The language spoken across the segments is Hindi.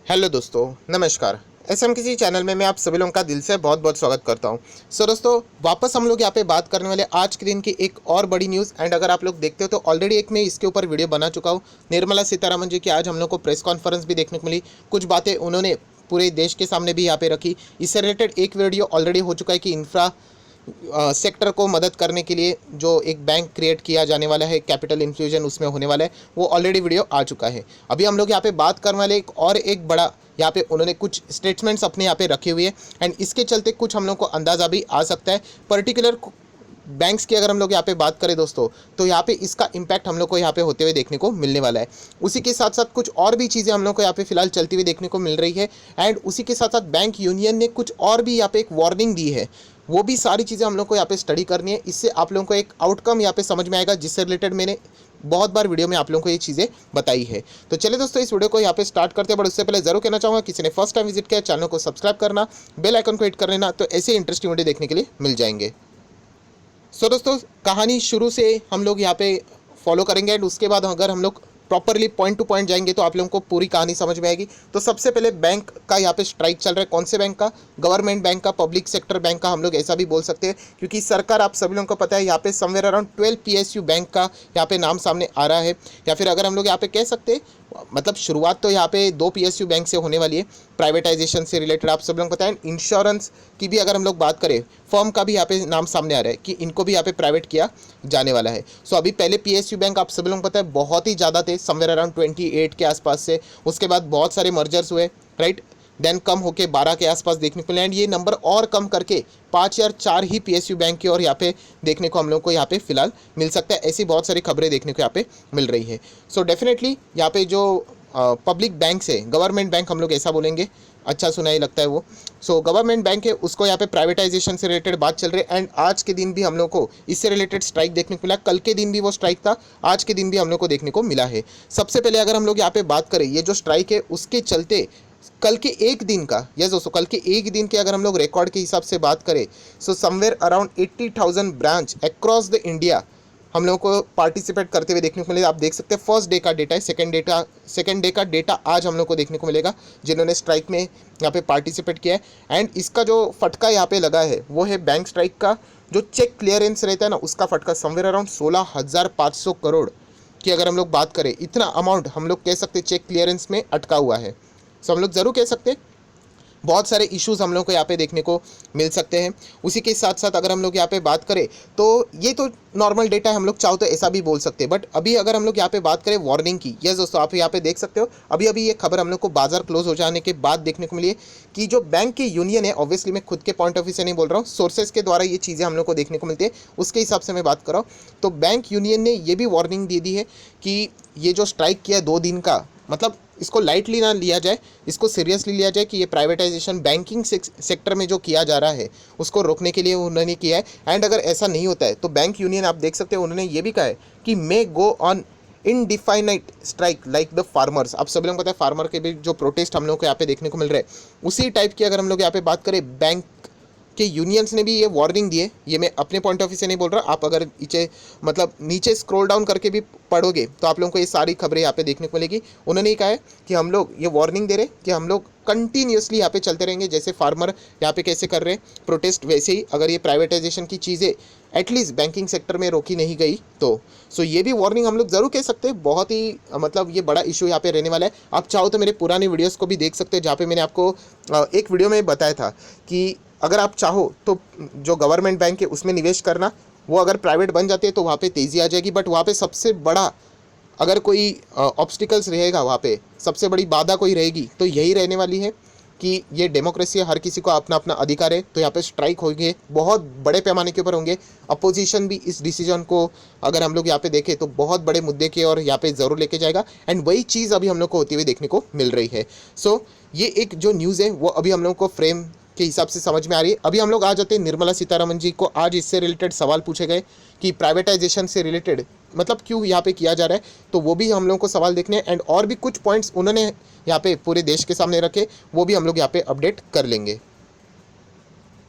हेलो दोस्तों, नमस्कार। एसएम किसी चैनल में मैं आप सभी लोगों का दिल से बहुत बहुत स्वागत करता हूं। दोस्तों, वापस हम लोग यहाँ पे बात करने वाले आज के दिन की एक और बड़ी न्यूज़। एंड अगर आप लोग देखते हो तो ऑलरेडी एक मैं इसके ऊपर वीडियो बना चुका हूँ। निर्मला सीतारमण जी की आज हम लोग को प्रेस कॉन्फ्रेंस भी देखने को मिली। कुछ बातें उन्होंने पूरे देश के सामने भी यहाँ पे रखी। इससे रिलेटेड एक वीडियो ऑलरेडी हो चुका है कि इंफ्रा सेक्टर को मदद करने के लिए जो एक बैंक क्रिएट किया जाने वाला है, कैपिटल इन्फ्यूजन उसमें होने वाला है, वो ऑलरेडी वीडियो आ चुका है। अभी हम लोग यहाँ पे बात करने वाले एक बड़ा यहाँ पे उन्होंने कुछ स्टेटमेंट्स अपने यहाँ पे रखे हुए हैं। एंड इसके चलते कुछ हम लोग को अंदाज़ा भी आ सकता है। पर्टिकुलर बैंक्स की अगर हम लोग यहाँ पे बात करें दोस्तों, तो यहाँ पे इसका इम्पैक्ट हम लोग को यहाँ पे होते हुए देखने को मिलने वाला है। उसी के साथ साथ कुछ और भी चीज़ें हम लोग को यहाँ पे फिलहाल चलती हुई देखने को मिल रही है। एंड उसी के साथ साथ बैंक यूनियन ने कुछ और भी यहाँ पे एक वार्निंग दी है। वो भी सारी चीज़ें हम लोग को यहाँ पे स्टडी करनी है। इससे आप लोगों को एक आउटकम यहाँ पे समझ में आएगा, जिससे रिलेटेड मैंने बहुत बार वीडियो में आप लोगों को ये चीज़ें बताई है। तो चलिए दोस्तों, इस वीडियो को यहाँ पे स्टार्ट करते हैं। बट उससे पहले जरूर कहना चाहूँगा, किसी ने फर्स्ट टाइम विजिट किया चैनल को सब्सक्राइब करना, बेल आइकन को हिट कर लेना, तो ऐसे इंटरेस्टिंग वीडियो देखने के लिए मिल जाएंगे। दोस्तों, कहानी शुरू से हम लोग यहाँ पे फॉलो करेंगे। एंड उसके बाद अगर हम लोग प्रॉपरली पॉइंट टू पॉइंट जाएंगे तो आप लोगों को पूरी कहानी समझ में आएगी। तो सबसे पहले बैंक का यहाँ पे स्ट्राइक चल रहा है। कौन से बैंक का? गवर्नमेंट बैंक का, पब्लिक सेक्टर बैंक का, हम लोग ऐसा भी बोल सकते हैं। क्योंकि सरकार, आप सभी लोगों को पता है, यहाँ पे समवेयर अराउंड 12 पीएसयू बैंक का यहाँ पे नाम सामने आ रहा है। या फिर अगर हम लोग यहाँ पे कह सकते हैं, मतलब शुरुआत तो यहाँ पे 2 पीएसयू बैंक से होने वाली है। प्राइवेटाइजेशन से रिलेटेड आप सब लोग पता है। इंश्योरेंस की भी अगर हम लोग बात करें, फर्म का भी यहाँ पे नाम सामने आ रहा है कि इनको भी यहाँ पे प्राइवेट किया जाने वाला है। अभी पहले पीएसयू बैंक आप सभी लोग पता है बहुत ही ज़्यादा थे, समवेयर अराउंड 28 के आसपास से। उसके बाद बहुत सारे मर्जर्स हुए, राइट। देन कम होके 12 के आसपास देखने को मिला। एंड ये नंबर और कम करके 5 या 4 ही पीएसयू बैंक की और यहाँ पे देखने को हम लोग को यहाँ पे फिलहाल मिल सकता है। ऐसी बहुत सारी खबरें देखने को यहाँ पे मिल रही है। डेफिनेटली यहाँ पे जो पब्लिक बैंक है, गवर्नमेंट बैंक हम लोग ऐसा बोलेंगे, अच्छा सुना ही लगता है वो। गवर्नमेंट बैंक है, उसको यहाँ पे प्राइवेटाइजेशन से रिलेटेड बात चल रही है। एंड आज के दिन भी हम लोग को इससे रिलेटेड स्ट्राइक देखने को मिला। कल के दिन भी वो स्ट्राइक था, आज के दिन भी हम लोग को देखने को मिला है। सबसे पहले अगर हम लोग यहाँ पे बात करें, ये जो स्ट्राइक है उसके चलते कल के एक दिन का, यस दोस्तों, कल के एक दिन के अगर हम लोग रिकॉर्ड के हिसाब से बात करें, somewhere around 80,000 branch across the India हम लोगों को पार्टिसिपेट करते हुए देखने को मिलेगा। आप देख सकते हैं फर्स्ट डे का डेटा है, सेकंड डे का डेटा आज हम लोग को देखने को मिलेगा, जिन्होंने स्ट्राइक में यहाँ पे पार्टिसिपेट किया है। एंड इसका जो फटका यहाँ पे लगा है वो है बैंक स्ट्राइक का जो चेक क्लियरेंस रहता है ना, उसका फटका समवेयर अराउंड 16,500 करोड़ की अगर हम लोग बात करें, इतना अमाउंट हम लोग कह सकते हैं चेक क्लियरेंस में अटका हुआ है। हम लोग ज़रूर कह सकते हैं बहुत सारे इश्यूज हम लोग को यहाँ पे देखने को मिल सकते हैं। उसी के साथ साथ अगर हम लोग यहाँ पे बात करें तो ये तो नॉर्मल डेटा है, हम लोग चाहो तो ऐसा भी बोल सकते हैं। बट अभी अगर हम लोग यहाँ पे बात करें वार्निंग की, यस दोस्तों, आप यहाँ पे देख सकते हो अभी अभी ये खबर हम लोग को बाजार क्लोज हो जाने के बाद देखने को मिली है कि जो बैंक की यूनियन है, ऑब्वियसली मैं खुद के पॉइंट ऑफ व्यू से नहीं बोल रहा हूँ, सोर्सेज के द्वारा ये चीज़ें हम लोग को देखने को मिलती है, उसके हिसाब से मैं बात कर रहा हूँ। तो बैंक यूनियन ने ये भी वार्निंग दे दी है कि ये जो स्ट्राइक किया 2 दिन का, मतलब इसको लाइटली ना लिया जाए, इसको सीरियसली लिया जाए कि ये प्राइवेटाइजेशन बैंकिंग सेक्टर में जो किया जा रहा है उसको रोकने के लिए उन्होंने किया है। एंड अगर ऐसा नहीं होता है तो बैंक यूनियन आप देख सकते हैं, उन्होंने ये भी कहा है कि may go on indefinite strike like the farmers. आप सभी लोगों को पता है फार्मर के भी जो प्रोटेस्ट हम लोग को यहाँ पे देखने को मिल रहा है, उसी टाइप की अगर हम लोग यहाँ पे बात करें, बैंक के यूनियंस ने भी ये वार्निंग दी है। ये मैं अपने पॉइंट ऑफ व्यू से नहीं बोल रहा, आप अगर नीचे स्क्रॉल डाउन करके भी पढ़ोगे तो आप लोगों को ये सारी खबरें यहाँ पे देखने को मिलेगी। उन्होंने कहा है कि हम लोग ये वार्निंग दे रहे कि हम लोग कंटिन्यूसली यहाँ पे चलते रहेंगे, जैसे फार्मर यहाँ पे कैसे कर रहे हैं प्रोटेस्ट, वैसे ही अगर ये प्राइवेटाइजेशन की चीज़ें एटलीस्ट बैंकिंग सेक्टर में रोकी नहीं गई तो ये भी वार्निंग हम लोग ज़रूर कह सकते हैं। बहुत ही ये बड़ा इशू यहाँ पे रहने वाला है। आप चाहो तो मेरे पुराने वीडियोस को भी देख सकते हैं, जहाँ पे मैंने आपको एक वीडियो में बताया था कि अगर आप चाहो तो जो गवर्नमेंट बैंक है उसमें निवेश करना, वो अगर प्राइवेट बन जाती है तो वहाँ पे तेज़ी आ जाएगी। बट वहाँ पे सबसे बड़ा अगर कोई ऑब्स्टिकल्स रहेगा, वहाँ पे सबसे बड़ी बाधा कोई रहेगी तो यही रहने वाली है कि ये डेमोक्रेसी है, हर किसी को अपना अपना अधिकार है। तो यहाँ पे स्ट्राइक होंगे, बहुत बड़े पैमाने के ऊपर होंगे। अपोजिशन भी इस डिसीजन को अगर हम लोग यहाँ पे देखें तो बहुत बड़े मुद्दे के और यहाँ पे ज़रूर लेके जाएगा। एंड वही चीज़ अभी हम लोग को होती हुई देखने को मिल रही है। ये एक जो न्यूज़ है वो अभी हम लोग को फ्रेम के हिसाब से समझ में आ रही है। अभी हम लोग आ जाते हैं निर्मला सीतारमण जी को। आज इससे रिलेटेड सवाल पूछे गए कि प्राइवेटाइजेशन से रिलेटेड क्यों यहाँ पे किया जा रहा है, तो वो भी हम लोगों को सवाल देखने हैं। एंड और भी कुछ पॉइंट्स उन्होंने यहाँ पे पूरे देश के सामने रखे, वो भी हम लोग यहाँ पे अपडेट कर लेंगे।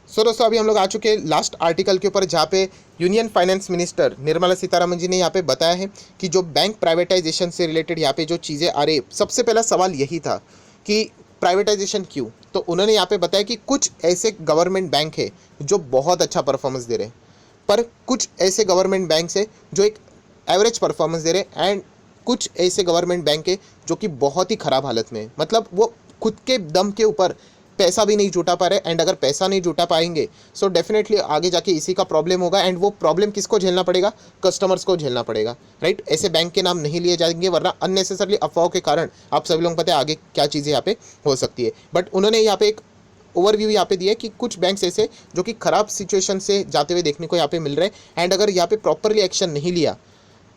दोस्तों, अभी हम लोग आ चुके हैं लास्ट आर्टिकल के ऊपर, जहाँ पे union finance minister Nirmala Sitharaman ji ने यहाँ पे बताया है कि जो बैंक प्राइवेटाइजेशन से रिलेटेड यहाँ पे जो चीज़ें आ रही, सबसे पहला सवाल यही था कि प्राइवेटाइजेशन क्यों? तो उन्होंने यहाँ पे बताया कि कुछ ऐसे गवर्नमेंट बैंक है जो बहुत अच्छा परफॉर्मेंस दे रहे हैं, पर कुछ ऐसे गवर्नमेंट बैंक है जो एक एवरेज परफॉर्मेंस दे रहे हैं, एंड कुछ ऐसे गवर्नमेंट बैंक है जो कि बहुत ही ख़राब हालत में है। मतलब वो खुद के दम के ऊपर पैसा भी नहीं जुटा पा रहे, एंड अगर पैसा नहीं जुटा पाएंगे सो डेफिनेटली आगे जाके इसी का प्रॉब्लम होगा, एंड वो प्रॉब्लम किसको झेलना पड़ेगा? कस्टमर्स को झेलना पड़ेगा, राइट। ऐसे बैंक के नाम नहीं लिए जाएंगे, वरना अननेसेसरली अफवाहों के कारण आप सभी लोगों को पता है आगे क्या चीज़ें यहाँ पे हो सकती है। बट उन्होंने यहाँ पे एक ओवरव्यू यहाँ पे दिया है कि कुछ बैंक्स ऐसे जो कि खराब सिचुएशन से जाते हुए देखने को यहाँ पे मिल रहे हैं, एंड अगर यहाँ पे प्रॉपरली एक्शन नहीं लिया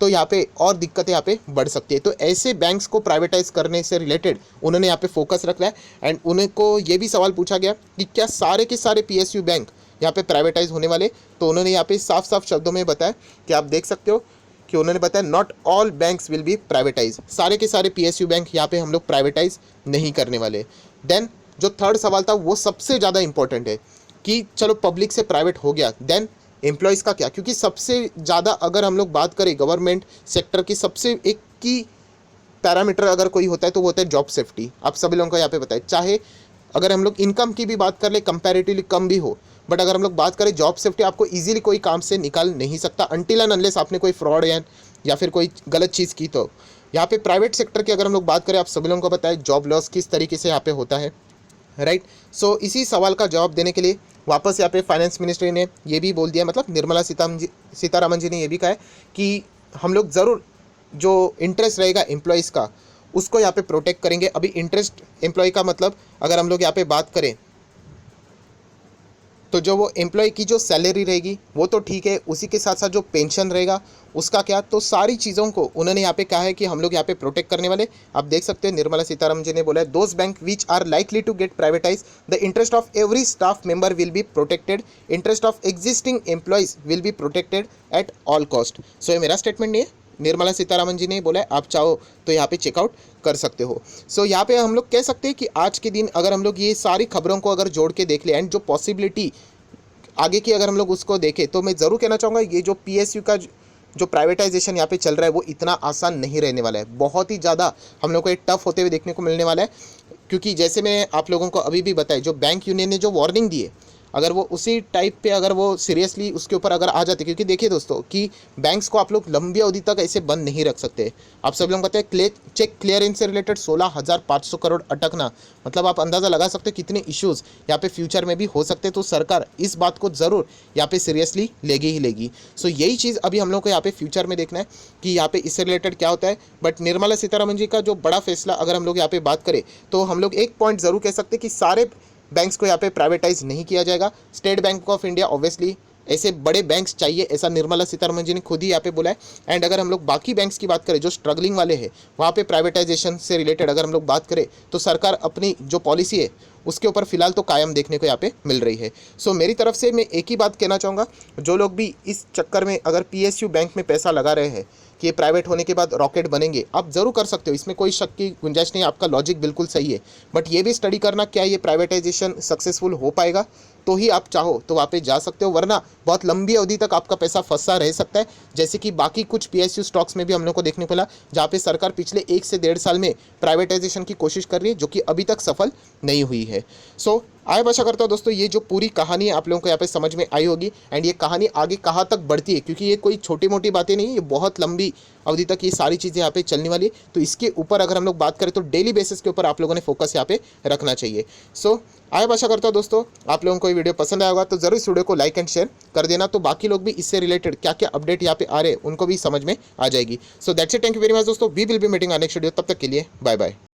तो यहाँ पे और दिक्कतें यहाँ पे बढ़ सकती है। तो ऐसे बैंक्स को प्राइवेटाइज करने से रिलेटेड उन्होंने यहाँ पे फोकस रखा है, एंड उनको ये भी सवाल पूछा गया कि क्या सारे के सारे PSU बैंक यहाँ पे प्राइवेटाइज होने वाले? तो उन्होंने यहाँ पे साफ साफ शब्दों में बताया कि आप देख सकते हो कि उन्होंने बताया not all banks will be privatise, सारे के सारे PSU बैंक यहाँ पे हम लोग प्राइवेटाइज नहीं करने वाले। देन जो थर्ड सवाल था वो सबसे ज़्यादा इंपॉर्टेंट है कि चलो पब्लिक से प्राइवेट हो गया, देन एम्प्लॉयज़ का क्या? क्योंकि सबसे ज़्यादा अगर हम लोग बात करें गवर्नमेंट सेक्टर की, सबसे एक की पैरामीटर अगर कोई होता है तो वो होता है जॉब सेफ्टी। आप सभी लोगों को यहाँ पे पता है, चाहे अगर हम लोग इनकम की भी बात कर ले कंपैरेटिवली कम भी हो, बट अगर हम लोग बात करें जॉब सेफ्टी, आपको इजीली कोई काम से निकाल नहीं सकता अनटिल एंड अनलेस आपने कोई फ्रॉड या फिर कोई गलत चीज़ की। तो यहाँ पे प्राइवेट सेक्टर की अगर हम लोग बात करें, आप सभी लोगों को पता है जॉब लॉस किस तरीके से यहाँ पे होता है, राइट। सो इसी सवाल का जवाब देने के लिए वापस यहाँ पे फाइनेंस मिनिस्ट्री ने ये भी बोल दिया, मतलब निर्मला सीतारामन जी ने ये भी कहा है कि हम लोग ज़रूर जो इंटरेस्ट रहेगा एम्प्लॉयज़ का उसको यहाँ पे प्रोटेक्ट करेंगे। अभी इंटरेस्ट एम्प्लॉय का मतलब अगर हम लोग यहाँ पे बात करें तो जो वो एम्प्लॉय की जो सैलरी रहेगी वो तो ठीक है, उसी के साथ साथ जो पेंशन रहेगा उसका क्या, तो सारी चीज़ों को उन्होंने यहाँ पे कहा है कि हम लोग यहाँ पे प्रोटेक्ट करने वाले। आप देख सकते हैं निर्मला सीतारामन जी ने बोला है those bank which are likely to get privatise the interest of every staff member will be protected, interest of existing employees will be protected at all cost. So ये मेरा स्टेटमेंट नहीं है, निर्मला सीतारामन जी ने बोला है, आप चाहो तो यहाँ पे चेकआउट कर सकते हो। सो यहाँ पे हम लोग कह सकते हैं कि आज के दिन अगर हम लोग ये सारी खबरों को अगर जोड़ के देख ले एंड जो पॉसिबिलिटी आगे की अगर हम लोग उसको देखें, तो मैं ज़रूर कहना चाहूँगा ये जो PSU का जो प्राइवेटाइजेशन यहाँ पे चल रहा है वो इतना आसान नहीं रहने वाला है, बहुत ही ज़्यादा हम लोग को ये टफ होते हुए देखने को मिलने वाला है। क्योंकि जैसे मैं आप लोगों को अभी भी बताया, जो बैंक यूनियन ने जो वार्निंग दी है, अगर वो उसी टाइप पे अगर वो सीरियसली उसके ऊपर अगर आ जाते, क्योंकि देखिए दोस्तों कि बैंक्स को आप लोग लंबी अवधि तक ऐसे बंद नहीं रख सकते। आप सब लोग बताए चेक क्लियरेंस से रिलेटेड 16,500 करोड़ अटकना, मतलब आप अंदाज़ा लगा सकते हो कितने इश्यूज़ यहाँ पे फ्यूचर में भी हो सकते हैं। तो सरकार इस बात को ज़रूर यहाँ पे सीरियसली लेगी ही लेगी। सो यही चीज़ अभी हम लोग को यहाँ पे फ्यूचर में देखना है कि यहाँ पे इससे रिलेटेड क्या होता है। बट निर्मला सीतारामन जी का जो बड़ा फैसला अगर हम लोग यहाँ पे बात करें तो हम लोग एक पॉइंट ज़रूर कह सकते हैं कि सारे बैंक्स को यहाँ पे प्राइवेटाइज नहीं किया जाएगा। State bank of India obviously ऐसे बड़े बैंक्स चाहिए, ऐसा निर्मला सीतारमण जी ने खुद ही यहाँ पे बोला है। एंड अगर हम लोग बाकी बैंक्स की बात करें जो स्ट्रगलिंग वाले हैं, वहाँ पे प्राइवेटाइजेशन से रिलेटेड अगर हम लोग बात करें तो सरकार अपनी जो पॉलिसी है उसके ऊपर फिलहाल तो कायम देखने को यहाँ पे मिल रही है। सो मेरी तरफ से मैं एक ही बात कहना चाहूँगा, जो लोग भी इस चक्कर में अगर PSU बैंक में पैसा लगा रहे हैं कि ये प्राइवेट होने के बाद रॉकेट बनेंगे, आप ज़रूर कर सकते हो, इसमें कोई शक की गुंजाइश नहीं, आपका लॉजिक बिल्कुल सही है। बट ये भी स्टडी करना क्या ये प्राइवेटाइजेशन सक्सेसफुल हो पाएगा, तो ही आप चाहो तो वहाँ पे जा सकते हो, वरना बहुत लंबी अवधि तक आपका पैसा फंसा रह सकता है। जैसे कि बाकी कुछ PSU स्टॉक्स में भी हम लोग को देखने को मिला, जहाँ पे सरकार पिछले 1 से 1.5 साल में प्राइवेटाइजेशन की कोशिश कर रही है, जो कि अभी तक सफल नहीं हुई है। सो आए आशा करता हूँ दोस्तों ये जो पूरी कहानी है आप लोगों को यहाँ पे समझ में आई होगी, एंड ये कहानी आगे कहाँ तक बढ़ती है, क्योंकि ये कोई छोटी मोटी बातें नहीं है, ये बहुत लंबी अवधि तक ये सारी चीज़ें यहाँ पे चलने वाली है। तो इसके ऊपर अगर हम लोग बात करें तो डेली बेसिस के ऊपर आप लोगों ने फोकस यहाँ पे रखना चाहिए। सो आए आशा करता हूँ दोस्तों आप लोगों को ये वीडियो पसंद आया होगा, तो ज़रूर इस वीडियो को लाइक एंड शेयर कर देना, तो बाकी लोग भी इससे रिलेटेड क्या क्या अपडेट यहाँ पे आ रहे हैं उनको भी समझ में आ जाएगी। So that's it, thank you very much दोस्तों, we will be meeting next video, तब तक के लिए बाय बाय।